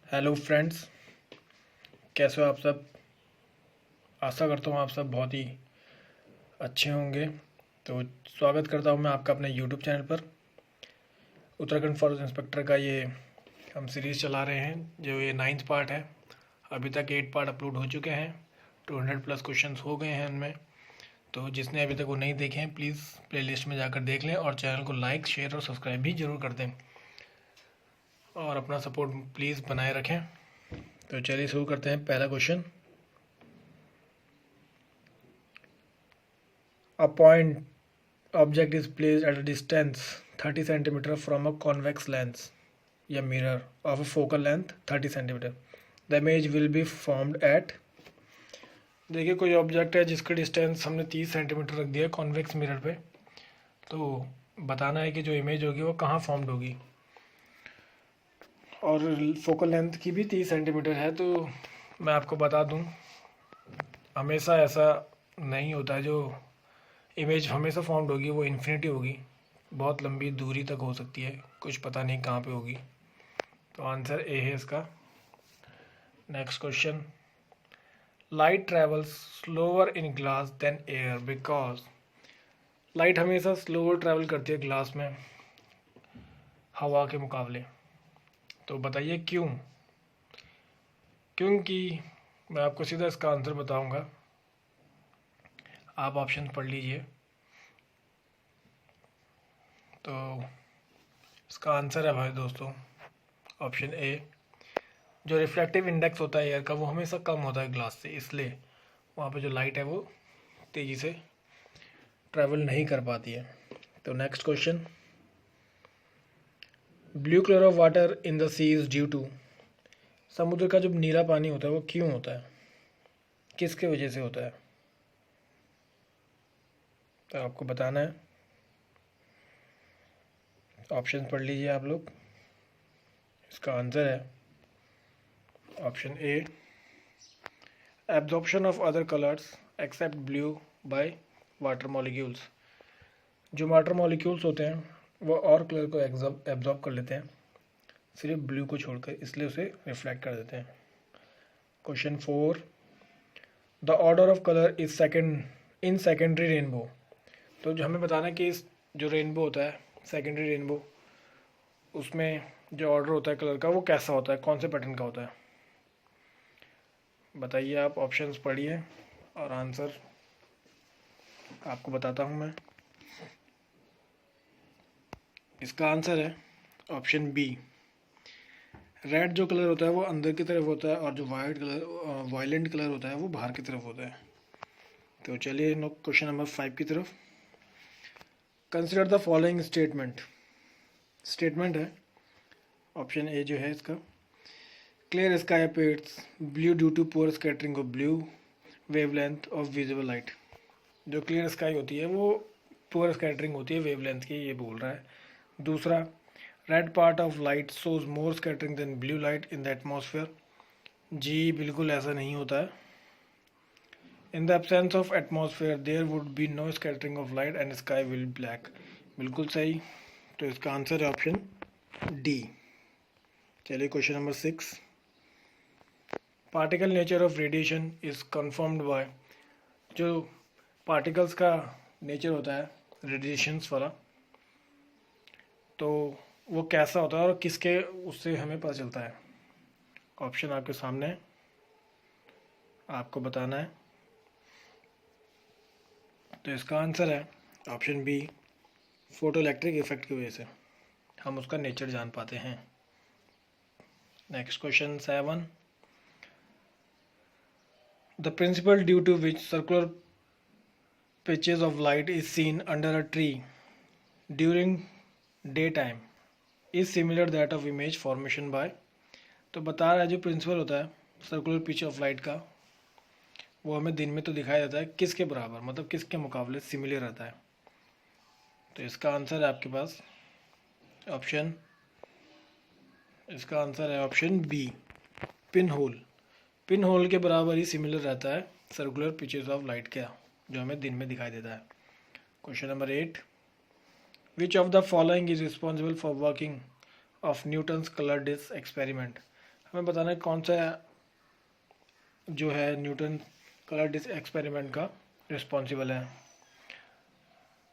Hello friends, कैसे हो आप सब। आशा करता हूँ आप सब बहुत ही अच्छे होंगे। तो स्वागत करता हूँ मैं आपका अपने यूट्यूब चैनल पर। उत्तराखंड फॉरेस्ट इंस्पेक्टर का ये हम सीरीज़ चला रहे हैं, जो ये 9th पार्ट है। अभी तक 8 पार्ट अपलोड हो चुके हैं, 200 प्लस क्वेश्चंस हो गए हैं उनमें। तो जिसने अभी तक वो नहीं देखे हैं, प्लीज़ प्लेलिस्ट में जाकर देख लें और चैनल को लाइक, शेयर और सब्सक्राइब भी ज़रूर कर दें और अपना सपोर्ट प्लीज़ बनाए रखें। तो चलिए शुरू करते हैं। पहला question, A point object is placed at a distance 30 centimeter from a convex lens या mirror of a focal length 30 centimeter. The image will be formed at। देखिए कोई ऑब्जेक्ट है जिसका डिस्टेंस हमने 30 सेंटीमीटर रख दिया कॉन्वेक्स मिरर पे, तो बताना है कि जो इमेज होगी वो कहाँ फॉर्म्ड होगी। और फोकल लेंथ की भी 30 सेंटीमीटर है। तो मैं आपको बता दूं, हमेशा ऐसा नहीं होता है। जो इमेज हमेशा फॉर्म्ड होगी वो इन्फिनिटी होगी, बहुत लंबी दूरी तक हो सकती है, कुछ पता नहीं कहाँ पे होगी। तो आंसर ए है इसका। Next question, light travels slower in glass than air because. Light हमेशा स्लोअर ट्रैवल करती है ग्लास में हवा के मुकाबले। तो बताइए क्यों। क्योंकि मैं आपको सीधा इसका आंसर बताऊंगा, आप ऑप्शन पढ़ लीजिए। तो इसका आंसर है भाई दोस्तों ऑप्शन ए। जो रिफ्लेक्टिव इंडेक्स होता है एयर का वो हमेशा कम होता है ग्लास से, इसलिए वहाँ पे जो लाइट है वो तेज़ी से ट्रैवल नहीं कर पाती है। तो next question, blue colour of water in the sea is due to. समुद्र का जो नीला पानी होता है वो क्यों होता है, किसके वजह से होता है। तो आपको बताना है, ऑप्शन पढ़ लीजिए आप लोग। इसका आंसर है option A, absorption of other colours except blue by water molecules. जो वाटर मॉलिक्यूल्स होते हैं वो और कलर को एब्जॉर्ब कर लेते हैं, सिर्फ ब्लू को छोड़कर, इसलिए उसे रिफ्लेक्ट कर देते हैं। Question 4, the order of colour is second in secondary rainbow. तो जो हमें बताना है कि इस जो रेनबो होता है सेकेंडरी रेनबो, उसमें जो ऑर्डर होता है कलर का वो कैसा होता है, कौन से पैटर्न का होता है। बताइए आप, ऑप्शंस पढ़िए और आंसर आपको बताता हूँ मैं। इसका आंसर है ऑप्शन बी, रेड जो कलर होता है वो अंदर की तरफ होता है और जो वायलेंट कलर होता है वो बाहर की तरफ होता है। तो चलिए क्वेश्चन नंबर 5 की तरफ। कंसिडर द फॉलोइंग स्टेटमेंट है ऑप्शन ए जो है इसका, clear sky appears blue due to poor scattering of blue wavelength of visible light. जो क्लियर स्काई होती है वो पुअर स्कैटरिंग होती है वेवलेंथ की, ये बोल रहा है। दूसरा, red part of light shows more scattering than blue light in the atmosphere. जी बिल्कुल ऐसा नहीं होता है। In the absence of atmosphere there would be no scattering of light and sky will black. बिल्कुल सही। तो इसका आंसर है ऑप्शन डी। चलिए question number 6, particle nature of radiation is confirmed by. जो पार्टिकल्स का नेचर होता है रेडिएशंस वाला, तो वो कैसा होता है और किसके उससे हमें पता चलता है। ऑप्शन आपके सामने है, आपको बताना है। तो इसका आंसर है option B, photo electric effect की वजह से हम उसका नेचर जान पाते हैं। Next question 7, the principle due to which circular pitches of light is seen under a tree during daytime is similar that of image formation by। तो बता रहा है जो प्रिंसिपल होता है सर्कुलर पिच ऑफ लाइट का वो हमें दिन में तो दिखाई देता है, किसके बराबर मतलब किसके मुकाबले सिमिलर रहता है। तो इसका आंसर है आपके पास ऑप्शन, इसका आंसर है option B, pin hole. Pin hole के बराबर ही सिमिलर रहता है सर्कुलर पिचेस ऑफ लाइट का, जो हमें दिन में दिखाई देता है। Question number 8, which of the following is responsible for working of Newton's colour disc experiment. हमें बताना है कौन सा जो है न्यूटन कलर एक्सपेरिमेंट का रिस्पॉन्सिबल है।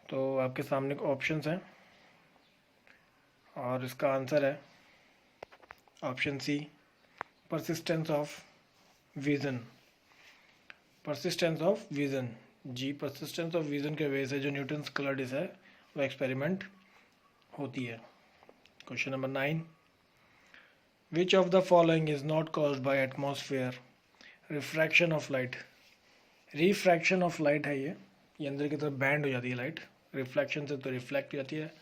तो आपके सामने ऑप्शंस हैं और इसका आंसर है option C, persistence of vision. Persistence of vision, जी, परसिस्टेंस ऑफ विज़न के वजह से जो न्यूटन्स कलर डिस है वो एक्सपेरिमेंट होती है। Question number 9, which of the following is not caused by atmosphere refraction of light. Refraction of light है ये अंदर की तरफ बैंड हो जाती है लाइट, रिफ्लेक्शन से तो रिफ्लेक्ट हो जाती है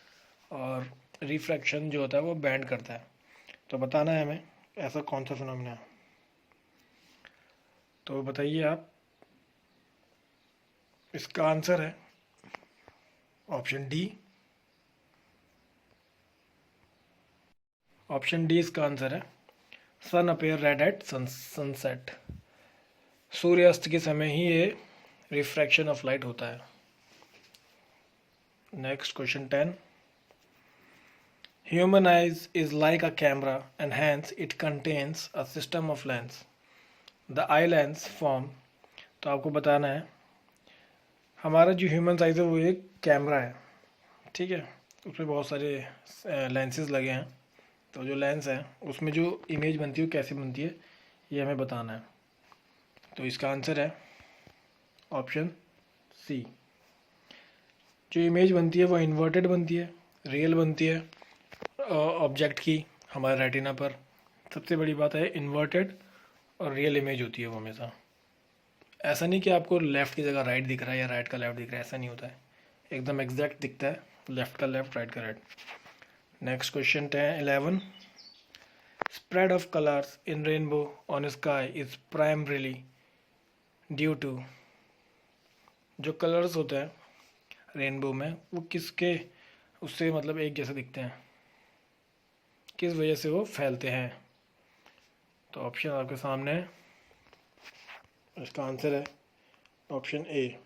और रिफ्रैक्शन जो होता है वो बैंड करता है। तो बताना है हमें ऐसा कौन सा फिनोमिना है। तो बताइए आप। इसका आंसर है ऑप्शन डी। ऑप्शन डी इसका आंसर है, सन अपेयर रेड एट सनसेट। सूर्यास्त के समय ही ये रिफ्रैक्शन ऑफ लाइट होता है। Next question 10, human eyes is like a camera and hence it contains a system of lens, the eye lens form. तो आपको बताना है हमारा जो ह्यूमन साइज है वो एक कैमरा है, ठीक है, उसमें बहुत सारे लेंसेज लगे हैं। तो जो लेंस है उसमें जो इमेज बनती है वो कैसे बनती है ये हमें बताना है। तो इसका आंसर है ऑप्शन सी। जो इमेज बनती है वो इन्वर्टेड बनती है, रियल बनती है ऑब्जेक्ट की हमारे रेटिना पर। सबसे बड़ी बात है इन्वर्टेड और रियल इमेज होती है वो हमेशा। ऐसा नहीं कि आपको लेफ़्ट की जगह राइट दिख रहा है या राइट का लेफ़्ट दिख रहा है, ऐसा नहीं होता है, एकदम एग्जैक्ट दिखता है, लेफ़्ट का लेफ़्ट राइट का right. Next question 11, spread of colors in rainbow on sky is primarily due to। जो कलर्स होते हैं रेनबो में वो किसके उससे मतलब एक जैसे दिखते हैं, किस वजह से वो फैलते हैं। तो ऑप्शन आपके सामने है, इसका आंसर है option A,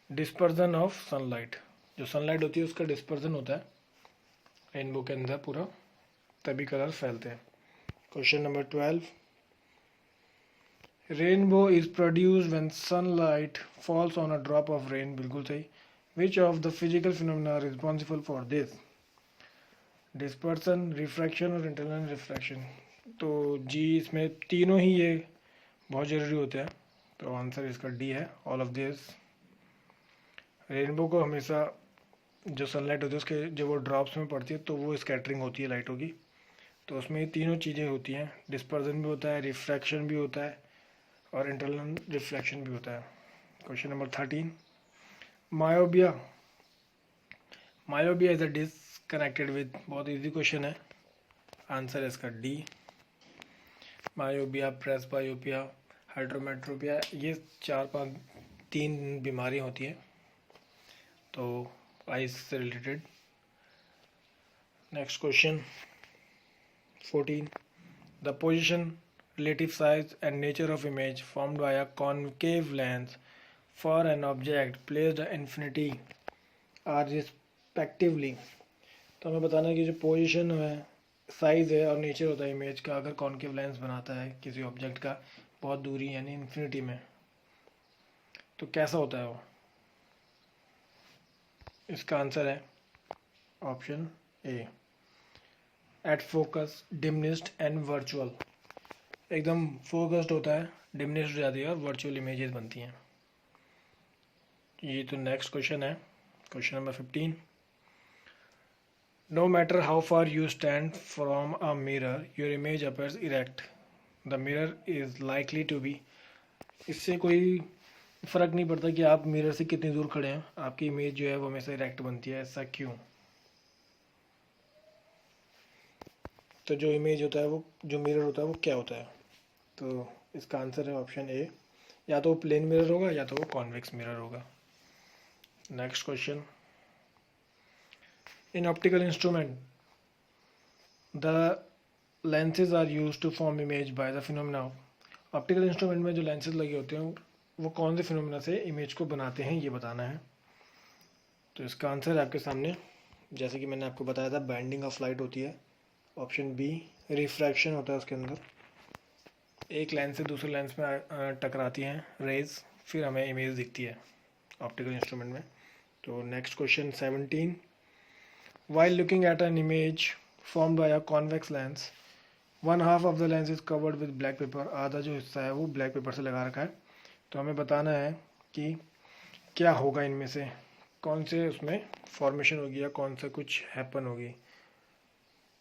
dispersion of sunlight. जो सनलाइट होती है उसका डिस्पर्जन होता है रेनबो के अंदर पूरा, तभी कलर फैलते हैं। Question number 12, rainbow is produced when sunlight falls on a drop of rain. बिल्कुल सही। Which of the physical phenomena are responsible for this, dispersion, refraction और इंटरनल रिफ्रैक्शन। तो जी इसमें तीनों ही ये बहुत ज़रूरी होते हैं। तो आंसर इसका डी है, ऑल ऑफ दिस। रेनबो को हमेशा जो सनलाइट होती है उसके जब वो ड्रॉप्स में पड़ती है तो वो स्कैटरिंग होती है लाइटों की। तो उसमें ये तीनों चीज़ें होती हैं, डिस्पर्जन भी होता है, रिफ्रैक्शन भी होता है और इंटरनल रिफ्लेक्शन भी होता है। Question number 13, myopia. Myopia is a disconnected with, बहुत इजी क्वेश्चन है, आंसर है इसका डी। मायोबिया, प्रेसबायोपिया, हाइड्रोमेट्रोपिया, ये 3 बीमारियाँ होती हैं तो आइज से related. Next question 14, the position, relative size and nature of image formed by a concave lens for an object placed at infinity are respectively। तो हमें बताना है कि जो पोजीशन है, साइज़ है और नेचर होता है इमेज का अगर कॉन्केव लेंस बनाता है किसी ऑब्जेक्ट का बहुत दूरी यानी इन्फिनिटी में, तो कैसा होता है वो। इसका आंसर है option A, at focus, diminished and virtual. एकदम फोकस्ड होता है, डिमिनिश्ड हो जाती है और वर्चुअल इमेजेस बनती हैं। ये तो नेक्स्ट क्वेश्चन है, question number 15, no matter how far you stand from a mirror your image appears erect, the mirror is likely to be. इससे कोई फ़र्क नहीं पड़ता कि आप मिरर से कितनी दूर खड़े हैं, आपकी इमेज जो है वो हमेशा इरेक्ट बनती है। ऐसा क्यों। तो जो इमेज होता है वो, जो मिरर होता है वो क्या होता है। तो इसका आंसर है ऑप्शन ए, या तो वो प्लेन मिरर होगा या तो वो कॉन्वेक्स मिरर होगा। Next question, in optical instrument the lenses are use to form image by the phenomena of. Optical instrument में जो लेंसेज लगे होते हैं वो कौन से फिनोमिना से इमेज को बनाते हैं ये बताना है। तो इसका आंसर है आपके सामने, जैसे कि मैंने आपको बताया था बैंडिंग ऑफ लाइट होती है ऑप्शन बी, रिफ्रैक्शन होता है उसके अंदर, एक लेंस से दूसरे लेंस में टकराती हैं रेज, फिर हमें इमेज दिखती है ऑप्टिकल इंस्ट्रूमेंट में। तो next question 17, while looking at an image formed by a convex lens, one half of the lens is covered with black pepper, आधा जो हिस्सा है वो ब्लैक पेपर से लगा रखा है। तो हमें बताना है कि क्या होगा इनमें से, कौन से उसमें फॉर्मेशन होगी या कौन सा कुछ हैपन होगी।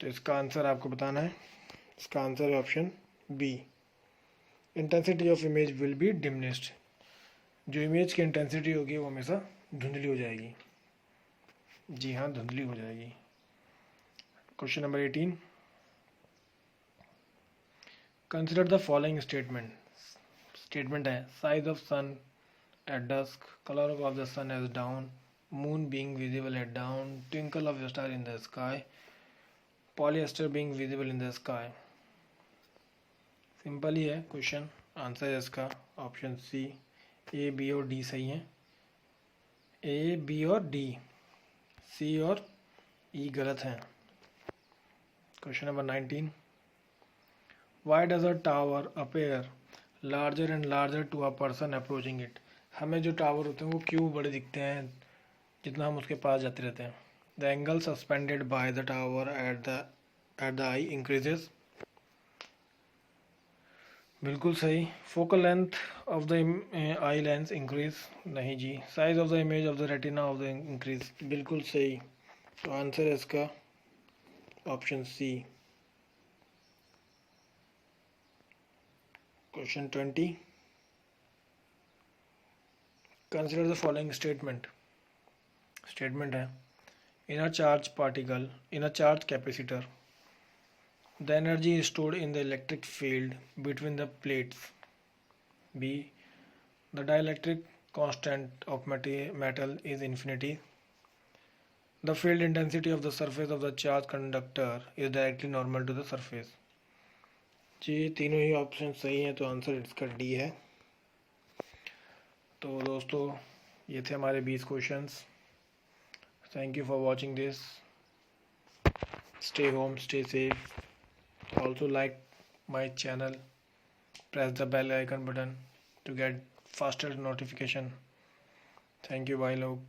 तो इसका आंसर आपको बताना है। इसका आंसर है option B, intensity of image will be diminished, जो इमेज की इंटेंसिटी होगी वो हमेशा धुंधली हो जाएगी। जी हाँ, धुंधली हो जाएगी। Question number 18, consider the following statement. Statement है, size of sun at dusk, colour of the sun as dawn, moon being visible at dawn, twinkle of star in the sky, polyester being visible in the sky. Simple ही है question, answer है इसका option C, A B और D सही है। ए B और D, सी और E गलत हैं। Question number 19, why does a tower appear larger and larger to a person approaching it. हमें जो टावर होते हैं वो क्यों बड़े दिखते हैं जितना हम उसके पास जाते रहते हैं। The angle suspended by the tower at the eye increases, बिल्कुल सही। Focal length of the eye lens increase, नहीं जी। Size of the image of the retina of the increase, बिल्कुल सही। तो आंसर है इसका option C. Question 20, consider the following statement. Statement है, in a charge particle in a charge capacitor the energy is stored in the electric field between the plates. B, the dielectric constant of metal is infinity. The field intensity of the surface of the charged conductor is directly normal to the surface. जी तीनों ही option सही हैं, तो answer इसका D है। तो दोस्तों ये थे हमारे 20 questions. Thank you for watching this. Stay home, stay safe. Also like my channel, press the bell icon button to get faster notification. Thank you, bye log।